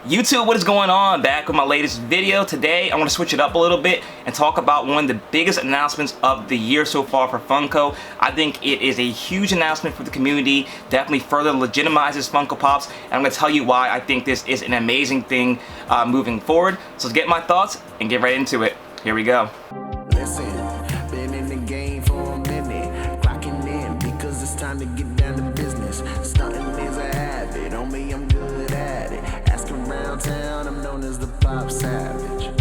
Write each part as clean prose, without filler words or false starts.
YouTube, what is going on? Back with my latest video. Today I want to switch it up a little bit and talk about one of the biggest announcements of the year so far for Funko. I think it is a huge announcement for the community, definitely further legitimizes Funko Pops, and I'm going to tell you why I think this is an amazing thing moving forward. So let's get my thoughts and get right into it. Here we go. Listen, been in the game for a minute, clocking in because it's time to get down to business. Stunting is a habit, on me I'm good at it. Asking around town, I'm known as the Popsavage.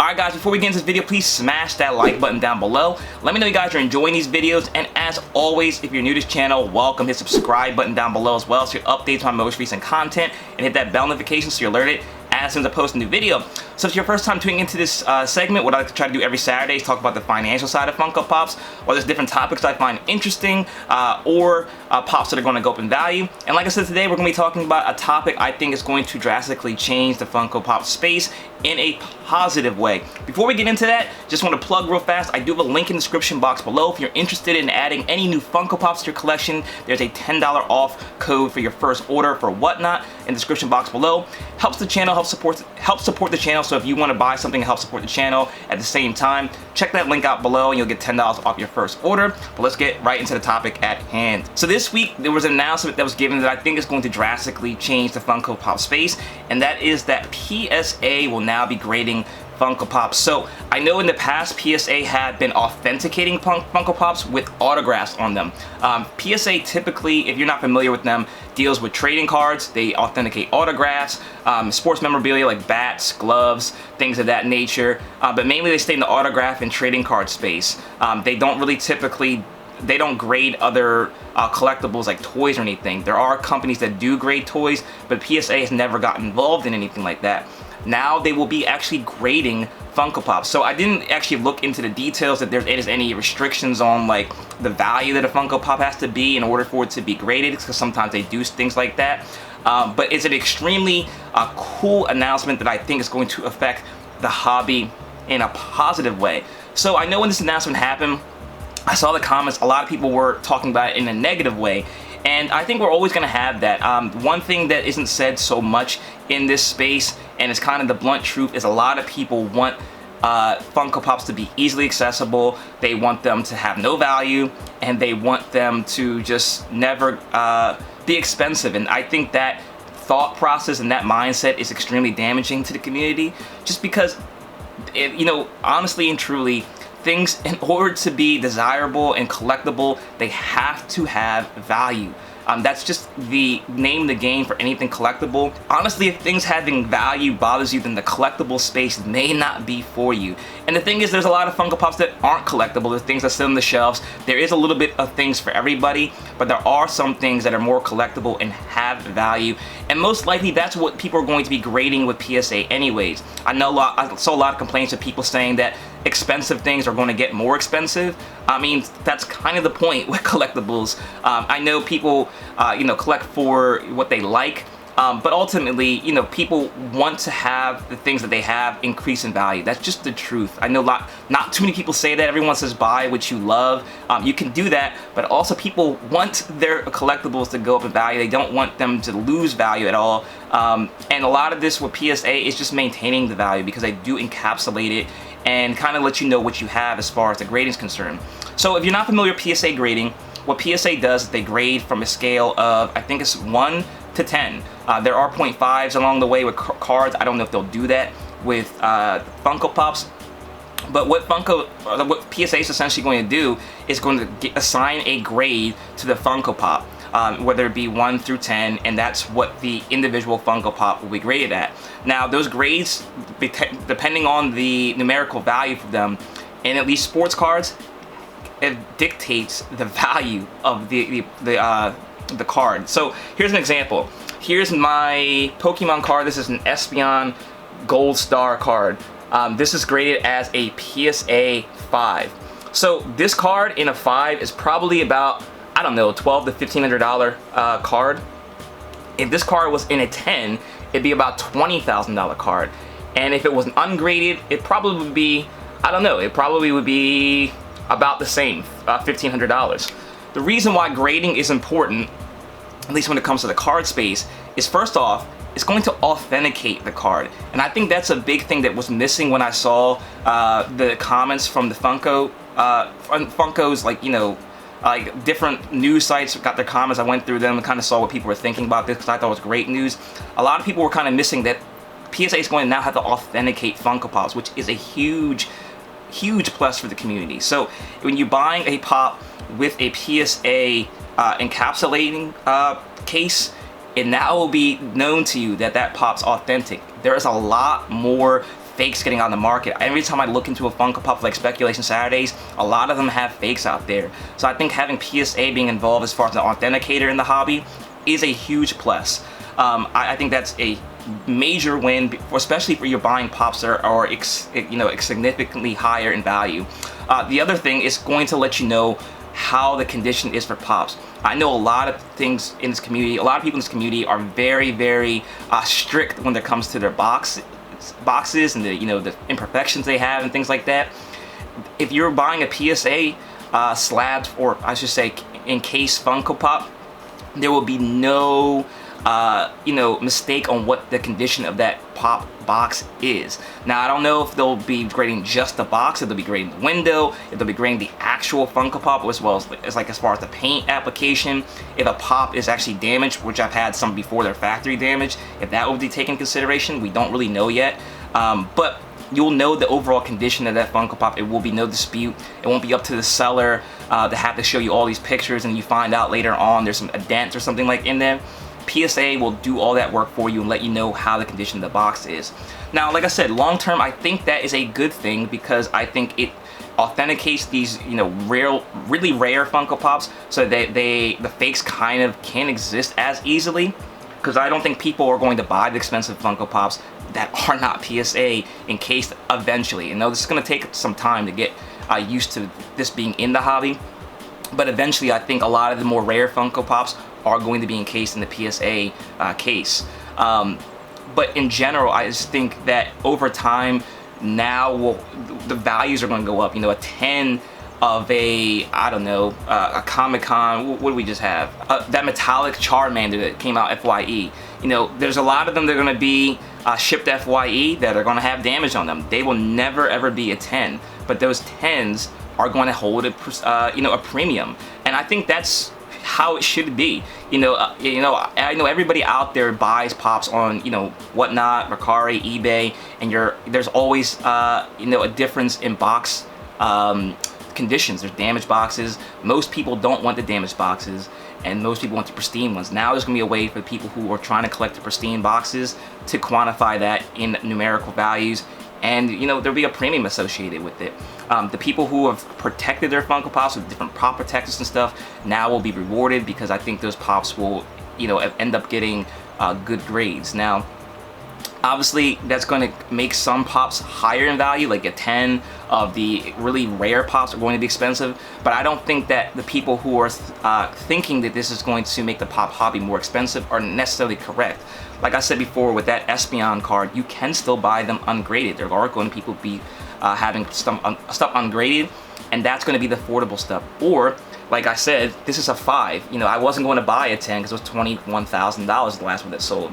Alright guys, before we get into this video, please smash that like button down below. Let me know you guys are enjoying these videos, and as always, if you're new to this channel, welcome. Hit subscribe button down below as well so you updates my most recent content, and hit that bell notification so you're alerted as soon as I post a new video. So if it's your first time tuning into this segment, what I like to try to do every Saturday is talk about the financial side of Funko Pops, or there's different topics I find interesting, or pops that are going to go up in value. And like I said, today we're going to be talking about a topic I think is going to drastically change the Funko Pop space in a positive way. Before we get into that, just want to plug real fast, I do have a link in the description box below. If you're interested in adding any new Funko Pops to your collection, there's a $10 off code for your first order for whatnot in the description box below. Helps the channel, helps support the channel. So if you want to buy something to help support the channel at the same time, check that link out below and you'll get $10 off your first order. But let's get right into the topic at hand. So this week there was an announcement that was given that I think is going to drastically change the Funko Pop space, and that is that PSA will now be grading Funko Pops. So I know in the past PSA had been authenticating Funko Pops with autographs on them. PSA typically, if you're not familiar with them, deals with trading cards. They authenticate autographs, sports memorabilia like bats, gloves, things of that nature. But mainly they stay in the autograph and trading card space. They don't really typically, they don't grade other collectibles like toys or anything. There are companies that do grade toys, but PSA has never gotten involved in anything like that. Now they will be actually grading Funko Pops. So I didn't actually look into the details that there is any restrictions on like the value that a Funko Pop has to be in order for it to be graded, because sometimes they do things like that. But it's an extremely cool announcement that I think is going to affect the hobby in a positive way. So I know when this announcement happened, I saw the comments, a lot of people were talking about it in a negative way. And I think we're always going to have that. One thing that isn't said so much in this space, and it's kind of the blunt truth, is a lot of people want Funko Pops to be easily accessible. They want them to have no value, and they want them to just never be expensive. And I think that thought process and that mindset is extremely damaging to the community, just because, honestly and truly, things, in order to be desirable and collectible, they have to have value. That's just the name of the game for anything collectible. Honestly, if things having value bothers you, then the collectible space may not be for you. And the thing is, there's a lot of Funko Pops that aren't collectible. There's things that sit on the shelves. There is a little bit of things for everybody, but there are some things that are more collectible and have value. And most likely that's what people are going to be grading with PSA anyways. I saw a lot of complaints of people saying that expensive things are going to get more expensive. I mean, that's kind of the point with collectibles. I know people, collect for what they like, but ultimately, people want to have the things that they have increase in value. That's just the truth. I know not too many people say that. Everyone says buy what you love. You can do that, but also people want their collectibles to go up in value. They don't want them to lose value at all. And a lot of this with PSA is just maintaining the value, because they do encapsulate it and kind of let you know what you have as far as the grading is concerned. So if you're not familiar with PSA grading, what PSA does is they grade from a scale of, I think it's 1 to 10. There are 0.5s along the way with cards. I don't know if they'll do that with Funko Pops. But what PSA is essentially going to do is going to assign a grade to the Funko Pop, whether it be 1 through 10, and that's what the individual Funko Pop will be graded at. Now, those grades, depending on the numerical value for them, and at least sports cards, it dictates the value of the card. So here's an example. Here's my Pokemon card. This is an Espeon Gold Star card. This is graded as a PSA 5. So this card in a 5 is probably about, I don't know, $1,200 to $1,500 card. If this card was in a 10, it'd be about $20,000 card. And if it was ungraded, it probably would be, I don't know, it probably would be about the same, $1,500. The reason why grading is important, at least when it comes to the card space, is, first off, it's going to authenticate the card. And I think that's a big thing that was missing when I saw the comments from the Funko's, like, you know, like different news sites got their comments. I went through them and kind of saw what people were thinking about this, because I thought it was great news. A lot of people were kind of missing that PSA is going to now have to authenticate Funko Pops, which is a huge plus for the community. So when you're buying a pop with a PSA encapsulating case, it now will be known to you that that pop's authentic. There is a lot more fakes getting on the market. Every time I look into a Funko Pop like Speculation Saturdays, a lot of them have fakes out there. So I think having PSA being involved as far as an authenticator in the hobby is a huge plus. I think that's a major win, especially for your buying pops that are you know, significantly higher in value. The other thing is going to let you know how the condition is for pops. I know a lot of things in this community, a lot of people in this community are very strict when it comes to their boxes and the, you know, the imperfections they have and things like that. If you're buying a PSA slabbed, or I should say encased Funko Pop, there will be no you know, mistake on what the condition of that pop box is. Now, I don't know if they'll be grading just the box, if they'll be grading the window, if they'll be grading the actual Funko Pop, as well as like as far as the paint application. If a pop is actually damaged, which I've had some before they're factory damaged, if that will be taken into consideration, we don't really know yet. But you'll know the overall condition of that Funko Pop. It will be no dispute. It won't be up to the seller to have to show you all these pictures and you find out later on there's a dent or something like in there. PSA will do all that work for you and let you know how the condition of the box is. Now, like I said, long term, I think that is a good thing, because I think it authenticates these, you know, really rare Funko Pops, so that the fakes kind of can't exist as easily. Because I don't think people are going to buy the expensive Funko Pops that are not PSA encased eventually. And this is going to take some time to get used to this being in the hobby. But eventually, I think a lot of the more rare Funko Pops are going to be encased in the PSA case. But in general, I just think that over time, now the values are going to go up. You know, a 10 of I don't know, a Comic-Con, what do we just have? That metallic Charmander that came out FYE. You know, there's a lot of them that are going to be shipped FYE that are going to have damage on them. They will never ever be a 10, but those 10s are going to hold you know, a premium. And I think that's how it should be. I know everybody out there buys pops on, you know, Whatnot, Mercari, eBay, and there's always you know, a difference in box conditions. There's damaged boxes. Most people don't want the damaged boxes, and most people want the pristine ones. Now there's gonna be a way for the people who are trying to collect the pristine boxes to quantify that in numerical values, and you know, there'll be a premium associated with it. The people who have protected their Funko Pops with different pop protectors and stuff now will be rewarded, because I think those pops will, you know, end up getting good grades. Now, obviously, that's going to make some pops higher in value, like a 10 of the really rare pops are going to be expensive, but I don't think that the people who are thinking that this is going to make the pop hobby more expensive are necessarily correct. Like I said before, with that Espeon card, you can still buy them ungraded. There are going to people be having stuff ungraded, and that's going to be the affordable stuff. Or, like I said, this is a 5. You know, I wasn't going to buy a 10 because it was $21,000 the last one that sold.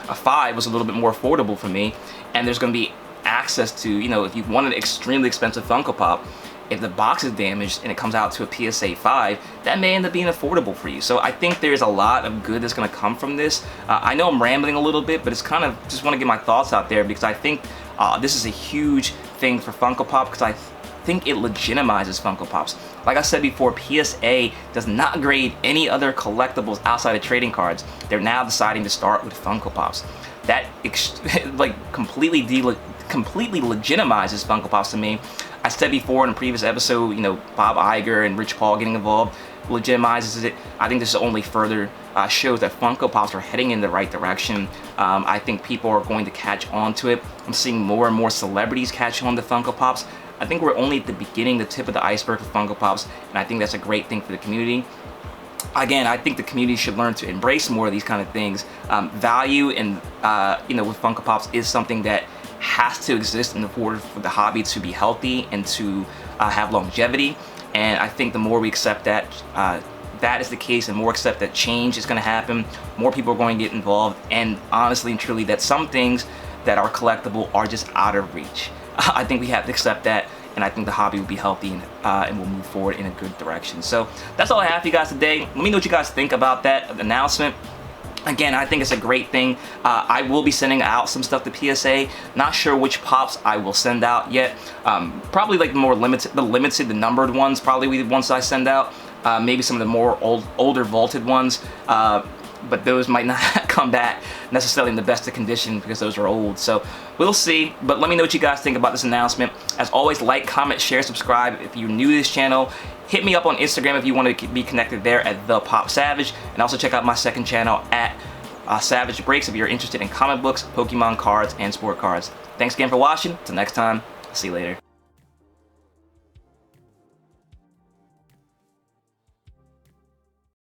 A 5 was a little bit more affordable for me, and there's going to be access to, you know, if you want an extremely expensive Funko Pop, if the box is damaged and it comes out to a PSA 5, that may end up being affordable for you. So I think there's a lot of good that's going to come from this. I know I'm rambling a little bit, but it's kind of just want to get my thoughts out there, because I think this is a huge thing for Funko Pop, because I think it legitimizes Funko Pops. Like I said before, PSA does not grade any other collectibles outside of trading cards. They're now deciding to start with Funko Pops. That like completely legitimizes Funko Pops to me. I said before in a previous episode, you know, Bob Iger and Rich Paul getting involved legitimizes it. I think this only further shows that Funko Pops are heading in the right direction. I think people are going to catch on to it. I'm seeing more and more celebrities catch on to Funko Pops. I think we're only at the beginning, the tip of the iceberg for Funko Pops, and I think that's a great thing for the community. Again, I think the community should learn to embrace more of these kind of things. Value and you know, with Funko Pops is something that has to exist in order for the hobby to be healthy and to have longevity. And I think the more we accept that, that is the case and more accept that change is going to happen, more people are going to get involved, and honestly and truly that some things that are collectible are just out of reach. I think we have to accept that, and I think the hobby will be healthy and will move forward in a good direction. So that's all I have for you guys today. Let me know what you guys think about that announcement. Again, I think it's a great thing. I will be sending out some stuff to PSA. Not sure which pops I will send out yet. Probably like the numbered ones, probably the ones I send out. Maybe some of the more older vaulted ones. But those might not come back necessarily in the best of condition because those are old. So we'll see. But let me know what you guys think about this announcement. As always, like, comment, share, subscribe. If you're new to this channel, hit me up on Instagram if you want to be connected there at ThePopSavage. And also check out my second channel at Savage Breaks if you're interested in comic books, Pokemon cards, and sport cards. Thanks again for watching. Until next time, see you later.